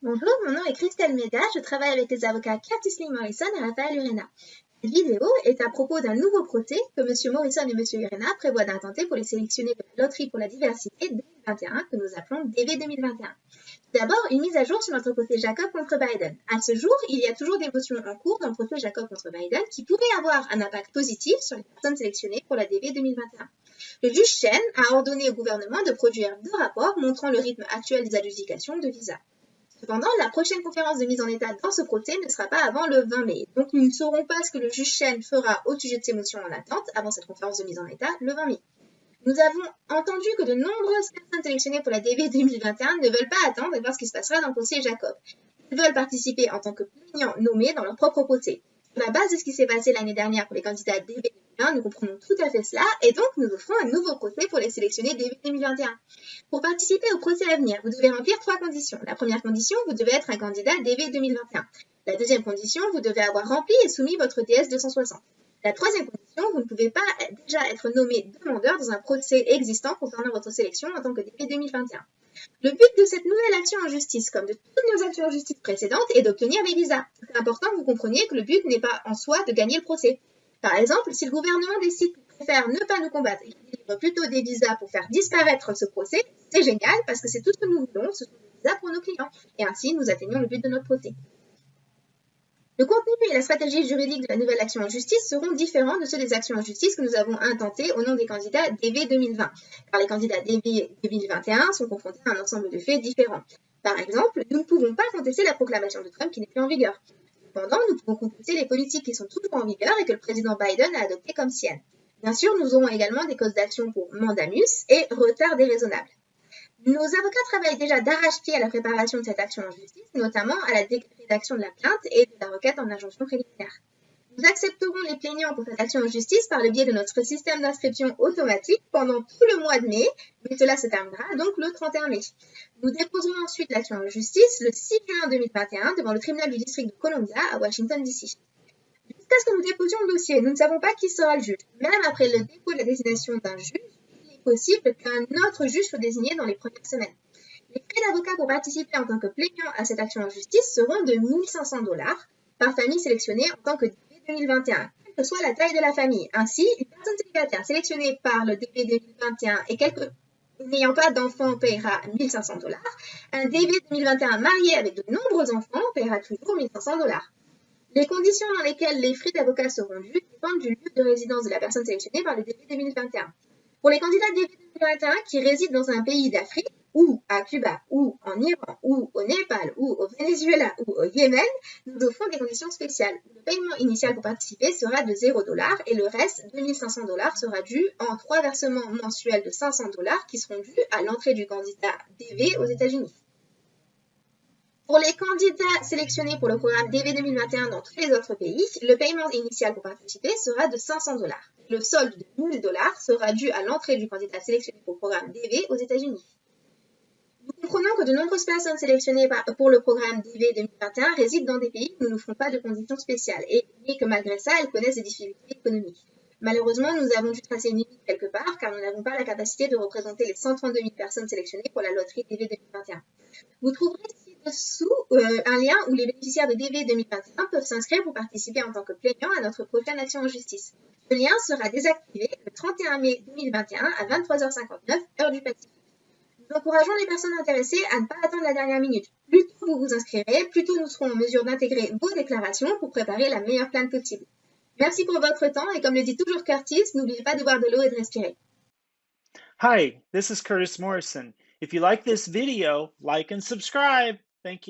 Bonjour, mon nom est Christelle Méda, je travaille avec les avocats Curtis Lee Morrison et Raphaël Urena. Cette vidéo est à propos d'un nouveau procès que M. Morrison et M. Urena prévoient d'intenter pour les sélectionnés de la loterie pour la diversité 2021 que nous appelons DV 2021. Tout d'abord, une mise à jour sur notre procès Jacob contre Biden. À ce jour, il y a toujours des motions en cours dans le procès Jacob contre Biden qui pourraient avoir un impact positif sur les personnes sélectionnées pour la DV 2021. Le juge Chen a ordonné au gouvernement de produire 2 rapports montrant le rythme actuel des adjudications de visas. Cependant, la prochaine conférence de mise en état dans ce procès ne sera pas avant le 20 mai. Donc, nous ne saurons pas ce que le juge Chen fera au sujet de ces motions en attente avant cette conférence de mise en état le 20 mai. Nous avons entendu que de nombreuses personnes sélectionnées pour la DV 2021 ne veulent pas attendre et voir ce qui se passera dans le procès Jacob. Ils veulent participer en tant que plaignants nommés dans leur propre procès. Sur la base de ce qui s'est passé l'année dernière pour les candidats DV 2021, nous comprenons tout à fait cela et donc nous offrons un nouveau procès pour les sélectionnés DV 2021. Pour participer au procès à venir, vous devez remplir 3 conditions. La première condition, vous devez être un candidat DV 2021. La deuxième condition, vous devez avoir rempli et soumis votre DS 260. La troisième condition, vous ne pouvez pas déjà être nommé demandeur dans un procès existant concernant votre sélection en tant que DV 2021. Le but de cette nouvelle action en justice, comme de toutes nos actions en justice précédentes, est d'obtenir les visas. C'est important que vous compreniez que le but n'est pas en soi de gagner le procès. Par exemple, si le gouvernement décide qu'il préfère ne pas nous combattre et qu'il délivre plutôt des visas pour faire disparaître ce procès, c'est génial parce que c'est tout ce que nous voulons, ce sont des visas pour nos clients. Et ainsi, nous atteignons le but de notre procès. Le contenu et la stratégie juridique de la nouvelle action en justice seront différents de ceux des actions en justice que nous avons intentées au nom des candidats DV 2020, car les candidats DV 2021 sont confrontés à un ensemble de faits différents. Par exemple, nous ne pouvons pas contester la proclamation de Trump qui n'est plus en vigueur. Cependant, nous pouvons contester les politiques qui sont toujours en vigueur et que le président Biden a adoptées comme siennes. Bien sûr, nous aurons également des causes d'action pour mandamus et retard déraisonnable. Nos avocats travaillent déjà d'arrache-pied à la préparation de cette action en justice, notamment à la rédaction de la plainte et de la requête en injonction préliminaire. Nous accepterons les plaignants pour cette action en justice par le biais de notre système d'inscription automatique pendant tout le mois de mai, mais cela se terminera donc le 31 mai. Nous déposerons ensuite l'action en justice le 6 juin 2021 devant le tribunal du district de Columbia à Washington, D.C. Jusqu'à ce que nous déposions le dossier, nous ne savons pas qui sera le juge. Même après le dépôt de la désignation d'un juge, possible qu'un autre juge soit désigné dans les premières semaines. Les frais d'avocat pour participer en tant que plaignant à cette action en justice seront de 1 500 $ par famille sélectionnée en tant que DV 2021, quelle que soit la taille de la famille. Ainsi, une personne célibataire sélectionnée par le DV 2021 et n'ayant pas d'enfants paiera 1 500 $. Un DV 2021 marié avec de nombreux enfants paiera toujours 1 500 $. Les conditions dans lesquelles les frais d'avocat seront dus dépendent du lieu de résidence de la personne sélectionnée par le DV 2021. Pour les candidats DV 2021 qui résident dans un pays d'Afrique, ou à Cuba, ou en Iran, ou au Népal, ou au Venezuela, ou au Yémen, nous offrons des conditions spéciales. Le paiement initial pour participer sera de 0 $ et le reste, 2 500 $, sera dû en 3 versements mensuels de 500 $ qui seront dus à l'entrée du candidat DV aux États-Unis. Pour les candidats sélectionnés pour le programme DV 2021 dans tous les autres pays, le paiement initial pour participer sera de 500 $. Le solde de 1 000 $ sera dû à l'entrée du candidat sélectionné pour le programme DV aux États-Unis. Nous comprenons que de nombreuses personnes sélectionnées pour le programme DV 2021 résident dans des pays où nous n'offrons pas de conditions spéciales et que malgré ça, elles connaissent des difficultés économiques. Malheureusement, nous avons dû tracer une limite quelque part car nous n'avons pas la capacité de représenter les 132 000 personnes sélectionnées pour la loterie DV 2021. Vous trouverez ci-dessous un lien où les bénéficiaires de DV 2021 peuvent s'inscrire pour participer en tant que plaignants à notre prochaine action en justice. Ce lien sera désactivé le 31 mai 2021 à 23h59, heure du Pacifique. Nous encourageons les personnes intéressées à ne pas attendre la dernière minute. Plus tôt vous vous inscrirez, plus tôt nous serons en mesure d'intégrer vos déclarations pour préparer la meilleure plainte possible. Merci pour votre temps et comme le dit toujours Curtis, n'oubliez pas de boire de l'eau et de respirer. Hi, this is Curtis Morrison. If you like this video, like and subscribe. Thank you.